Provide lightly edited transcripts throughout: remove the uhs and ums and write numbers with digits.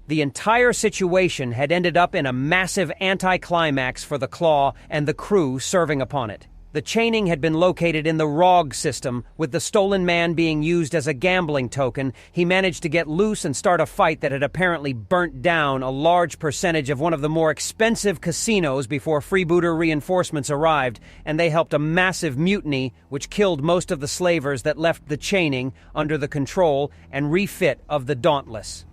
The entire situation had ended up in a massive anticlimax for the Claw and the crew serving upon it. The chaining had been located in the ROG system, with the stolen man being used as a gambling token. He managed to get loose and start a fight that had apparently burnt down a large percentage of one of the more expensive casinos before freebooter reinforcements arrived, and they helped a massive mutiny which killed most of the slavers that left the chaining under the control and refit of the Dauntless.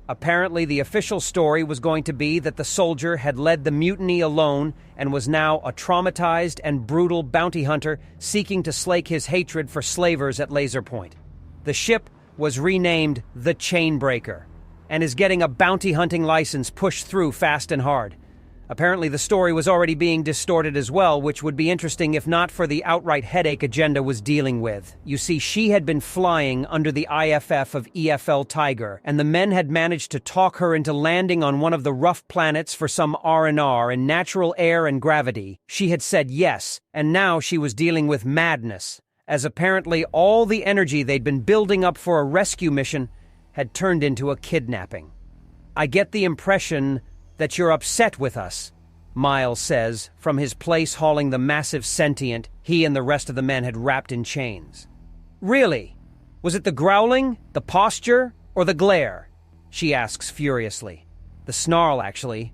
Apparently, the official story was going to be that the soldier had led the mutiny alone and was now a traumatized and brutal bounty hunter seeking to slake his hatred for slavers at Laser Point. The ship was renamed the Chainbreaker and is getting a bounty hunting license pushed through fast and hard. Apparently, the story was already being distorted as well, which would be interesting if not for the outright headache Agenda was dealing with. You see, she had been flying under the IFF of EFL Tiger, and the men had managed to talk her into landing on one of the rough planets for some R&R in natural air and gravity. She had said yes, and now she was dealing with madness, as apparently all the energy they'd been building up for a rescue mission had turned into a kidnapping. I get the impression that you're upset with us, Miles says, from his place hauling the massive sentient he and the rest of the men had wrapped in chains. Really? Was it the growling, the posture, or the glare? She asks furiously. The snarl, actually.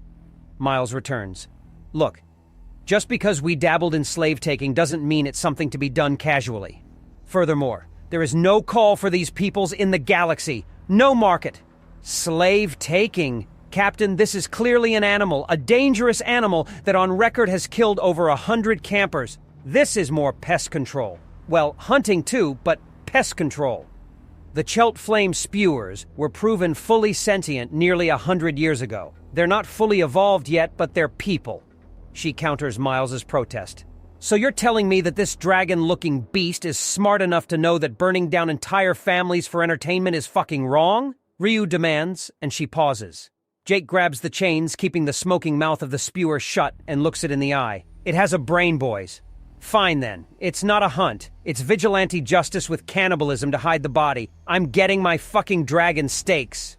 Miles returns. Look, just because we dabbled in slave-taking doesn't mean it's something to be done casually. Furthermore, there is no call for these peoples in the galaxy. No market. Slave-taking? Captain, this is clearly an animal, a dangerous animal that on record has killed over 100 campers. This is more pest control. Well, hunting too, but pest control. The Chelt Flame Spewers were proven fully sentient nearly 100 years ago. They're not fully evolved yet, but they're people. She counters Miles's protest. So you're telling me that this dragon-looking beast is smart enough to know that burning down entire families for entertainment is fucking wrong? Ryu demands, and she pauses. Jake grabs the chains, keeping the smoking mouth of the spewer shut, and looks it in the eye. It has a brain, boys. Fine then. It's not a hunt. It's vigilante justice with cannibalism to hide the body. I'm getting my fucking dragon steaks.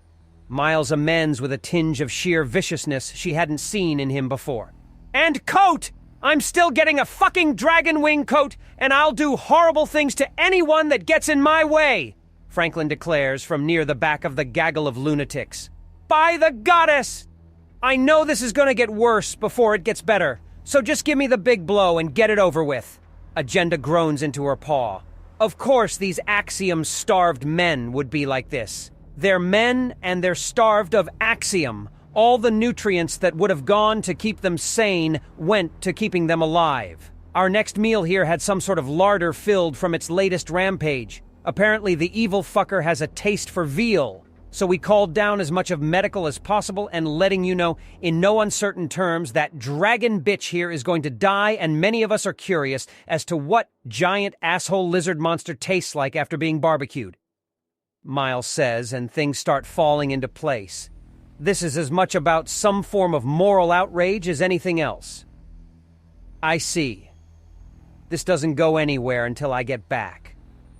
Miles amends with a tinge of sheer viciousness she hadn't seen in him before. And coat! I'm still getting a fucking dragon wing coat, and I'll do horrible things to anyone that gets in my way, Franklin declares from near the back of the gaggle of lunatics. By the goddess! I know this is gonna get worse before it gets better, so just give me the big blow and get it over with. Agenda groans into her paw. Of course these Axiom-starved men would be like this. They're men and they're starved of Axiom. All the nutrients that would have gone to keep them sane went to keeping them alive. Our next meal here had some sort of larder filled from its latest rampage. Apparently the evil fucker has a taste for veal. So we called down as much of medical as possible and letting you know, in no uncertain terms, that dragon bitch here is going to die, and many of us are curious as to what giant asshole lizard monster tastes like after being barbecued. Miles says, and things start falling into place. This is as much about some form of moral outrage as anything else. I see. This doesn't go anywhere until I get back,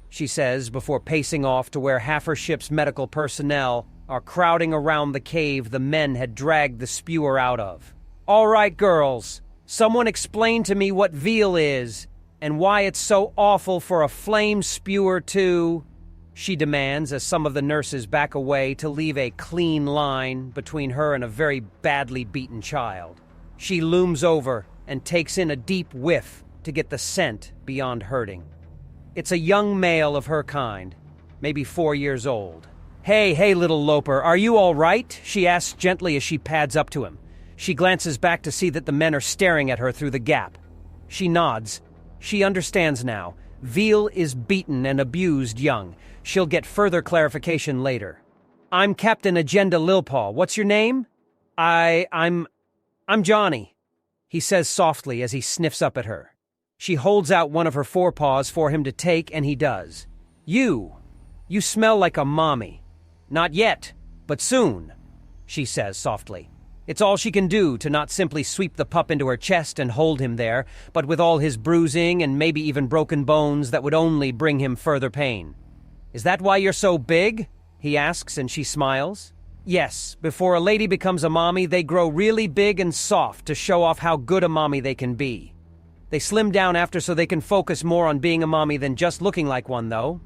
she says before pacing off to where half her ship's medical personnel are crowding around the cave the men had dragged the spewer out of. All right, girls, someone explain to me what veal is and why it's so awful for a flame spewer to... she demands as some of the nurses back away to leave a clean line between her and a very badly beaten child. She looms over and takes in a deep whiff to get the scent beyond hurting. It's a young male of her kind, maybe 4 years old. Hey, little loper, are you all right? She asks gently as she pads up to him. She glances back to see that the men are staring at her through the gap. She nods. She understands now. Veal is beaten and abused young. She'll get further clarification later. I'm Captain Agenda Lilpaw. What's your name? I'm Johnny, he says softly as he sniffs up at her. She holds out one of her forepaws for him to take, and he does. You smell like a mommy. Not yet, but soon, she says softly. It's all she can do to not simply sweep the pup into her chest and hold him there, but with all his bruising and maybe even broken bones that would only bring him further pain. Is that why you're so big? He asks, and she smiles. Yes, before a lady becomes a mommy, they grow really big and soft to show off how good a mommy they can be. They slim down after so they can focus more on being a mommy than just looking like one, though.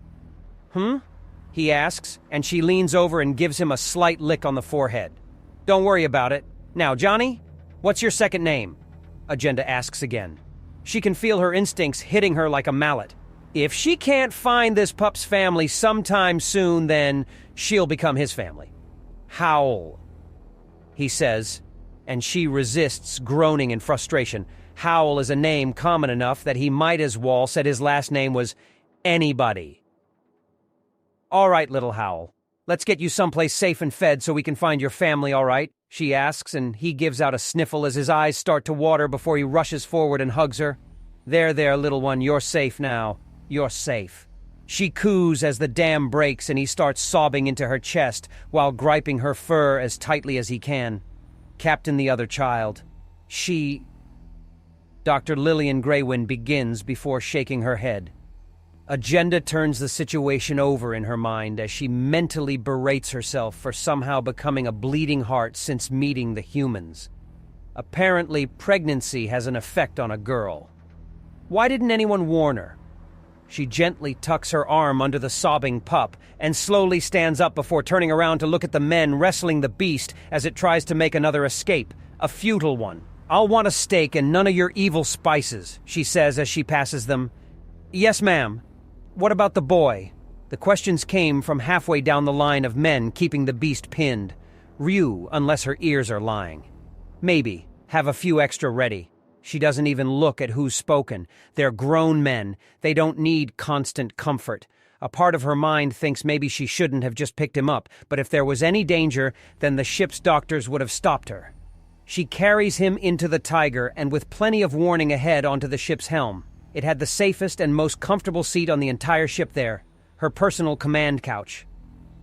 He asks, and she leans over and gives him a slight lick on the forehead. Don't worry about it. Now, Johnny, what's your second name? Agenda asks again. She can feel her instincts hitting her like a mallet. If she can't find this pup's family sometime soon, then she'll become his family. Howl, he says, and she resists, groaning in frustration. Howl is a name common enough that he might as well said his last name was anybody. All right, little Howl. Let's get you someplace safe and fed so we can find your family, all right? She asks, and he gives out a sniffle as his eyes start to water before he rushes forward and hugs her. There, little one, you're safe now. You're safe. She coos as the dam breaks and he starts sobbing into her chest while griping her fur as tightly as he can. Captain the other child. Dr. Lillian Graywin begins before shaking her head. Agenda turns the situation over in her mind as she mentally berates herself for somehow becoming a bleeding heart since meeting the humans. Apparently, pregnancy has an effect on a girl. Why didn't anyone warn her? She gently tucks her arm under the sobbing pup and slowly stands up before turning around to look at the men wrestling the beast as it tries to make another escape, a futile one. I'll want a steak and none of your evil spices, she says as she passes them. Yes, ma'am. What about the boy? The questions came from halfway down the line of men keeping the beast pinned. Ryu, unless her ears are lying. Maybe. Have a few extra ready. She doesn't even look at who's spoken. They're grown men. They don't need constant comfort. A part of her mind thinks maybe she shouldn't have just picked him up, but if there was any danger, then the ship's doctors would have stopped her. She carries him into the Tiger and with plenty of warning ahead onto the ship's helm. It had the safest and most comfortable seat on the entire ship there, her personal command couch.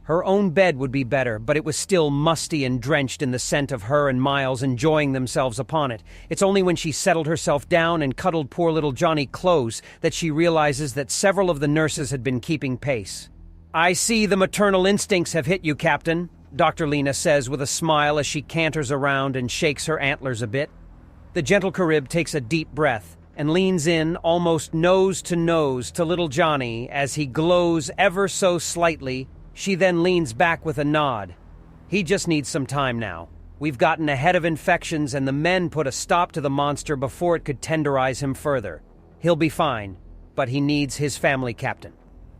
Her own bed would be better, but it was still musty and drenched in the scent of her and Miles enjoying themselves upon it. It's only when she settled herself down and cuddled poor little Johnny close that she realizes that several of the nurses had been keeping pace. I see the maternal instincts have hit you, Captain, Dr. Lena says with a smile as she canters around and shakes her antlers a bit. The gentle Carib takes a deep breath and leans in almost nose to little Johnny as he glows ever so slightly. She then leans back with a nod. He just needs some time now. We've gotten ahead of infections and the men put a stop to the monster before it could tenderize him further. He'll be fine, but he needs his family, Captain,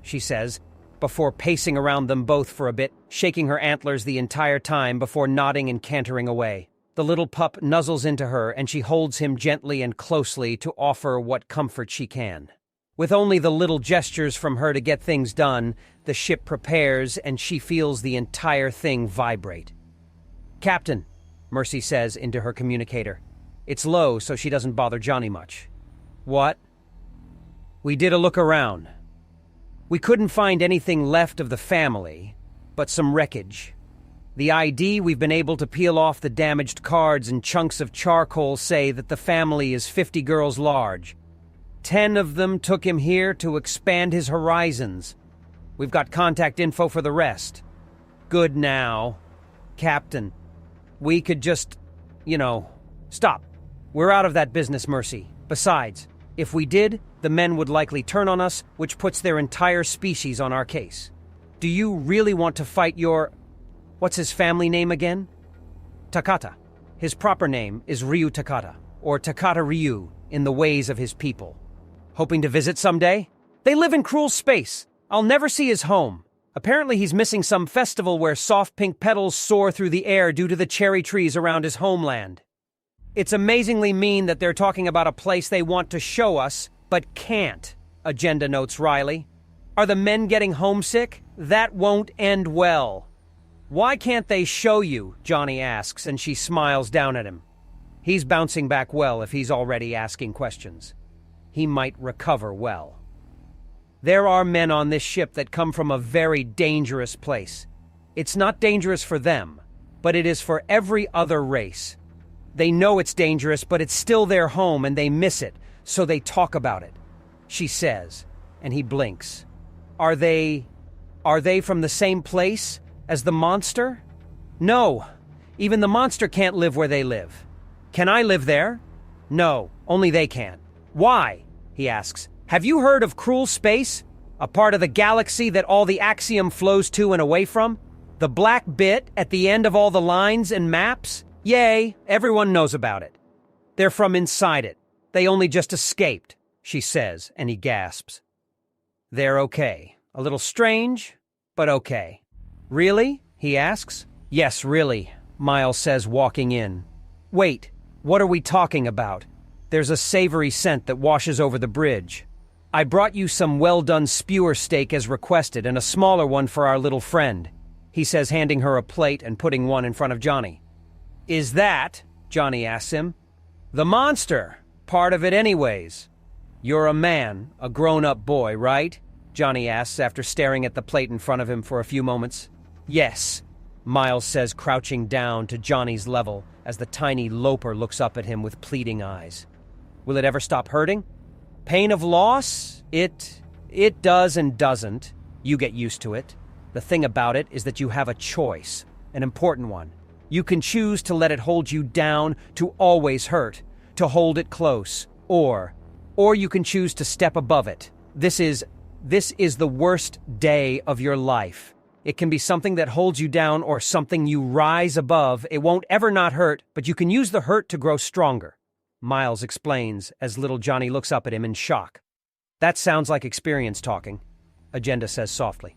she says, before pacing around them both for a bit, shaking her antlers the entire time before nodding and cantering away. The little pup nuzzles into her and she holds him gently and closely to offer what comfort she can. With only the little gestures from her to get things done, the ship prepares and she feels the entire thing vibrate. Captain, Mercy says into her communicator. It's low so she doesn't bother Johnny much. What? We did a look around. We couldn't find anything left of the family, but some wreckage. The ID we've been able to peel off the damaged cards and chunks of charcoal say that the family is 50 girls large. 10 of them took him here to expand his horizons. We've got contact info for the rest. Good now. Captain, we could just, stop. We're out of that business, Mercy. Besides, if we did, the men would likely turn on us, which puts their entire species on our case. Do you really want to fight your... What's his family name again? Takata. His proper name is Ryu Takata, or Takata Ryu, in the ways of his people. Hoping to visit someday? They live in cruel space. I'll never see his home. Apparently he's missing some festival where soft pink petals soar through the air due to the cherry trees around his homeland. It's amazingly mean that they're talking about a place they want to show us, but can't, Agenda notes Riley. Are the men getting homesick? That won't end well. Why can't they show you? Johnny asks, and she smiles down at him. He's bouncing back well if he's already asking questions. He might recover well. There are men on this ship that come from a very dangerous place. It's not dangerous for them, but it is for every other race. They know it's dangerous, but it's still their home and they miss it, so they talk about it, she says, and he blinks. Are they from the same place as the monster? No, even the monster can't live where they live. Can I live there? No, only they can. Why? He asks. Have you heard of cruel space? A part of the galaxy that all the axiom flows to and away from? The black bit at the end of all the lines and maps? Yay, everyone knows about it. They're from inside it. They only just escaped, she says, and he gasps. They're okay. A little strange, but okay. Really? He asks. Yes, really, Miles says, walking in. Wait, what are we talking about? There's a savory scent that washes over the bridge. I brought you some well-done skewer steak as requested and a smaller one for our little friend, he says, handing her a plate and putting one in front of Johnny. Is that, Johnny asks him, the monster? Part of it anyways. You're a man, a grown-up boy, right? Johnny asks after staring at the plate in front of him for a few moments. Yes, Miles says, crouching down to Johnny's level as the tiny loper looks up at him with pleading eyes. Will it ever stop hurting? Pain of loss? It does and doesn't. You get used to it. The thing about it is that you have a choice, an important one. You can choose to let it hold you down, to always hurt, to hold it close, or you can choose to step above it. This is the worst day of your life. It can be something that holds you down or something you rise above. It won't ever not hurt, but you can use the hurt to grow stronger, Miles explains as little Johnny looks up at him in shock. That sounds like experience talking, Agenda says softly.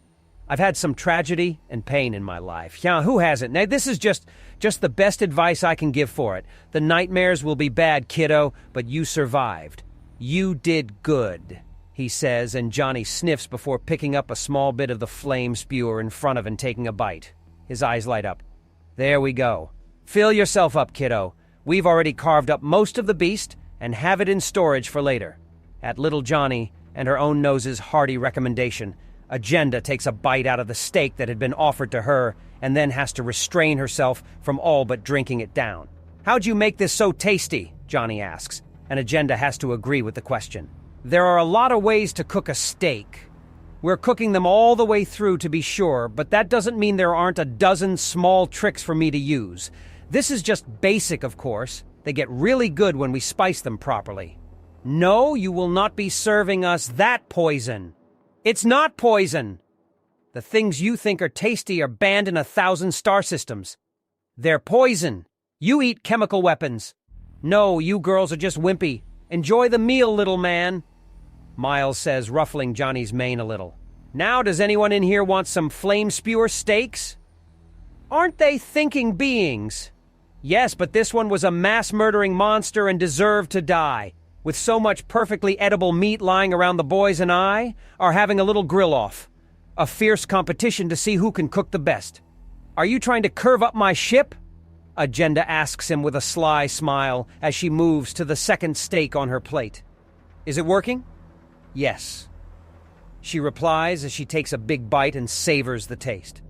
I've had some tragedy and pain in my life. Yeah, who hasn't? Now, this is just the best advice I can give for it. The nightmares will be bad, kiddo, but you survived. You did good, he says, and Johnny sniffs before picking up a small bit of the flame spewer in front of and taking a bite. His eyes light up. There we go. Fill yourself up, kiddo. We've already carved up most of the beast and have it in storage for later. At little Johnny and her own nose's hearty recommendation, Agenda takes a bite out of the steak that had been offered to her and then has to restrain herself from all but drinking it down. How'd you make this so tasty? Johnny asks, and Agenda has to agree with the question. There are a lot of ways to cook a steak. We're cooking them all the way through to be sure, but that doesn't mean there aren't a dozen small tricks for me to use. This is just basic, of course. They get really good when we spice them properly. No, you will not be serving us that poison. It's not poison. The things you think are tasty are banned in 1,000 star systems. They're poison. You eat chemical weapons. No, you girls are just wimpy. Enjoy the meal, little man, Miles says, ruffling Johnny's mane a little. Now, does anyone in here want some flame spewer steaks? Aren't they thinking beings? Yes, but this one was a mass-murdering monster and deserved to die. With so much perfectly edible meat lying around, the boys and I are having a little grill-off. A fierce competition to see who can cook the best. Are you trying to curve up my ship? Agenda asks him with a sly smile as she moves to the second steak on her plate. Is it working? Yes, she replies as she takes a big bite and savors the taste.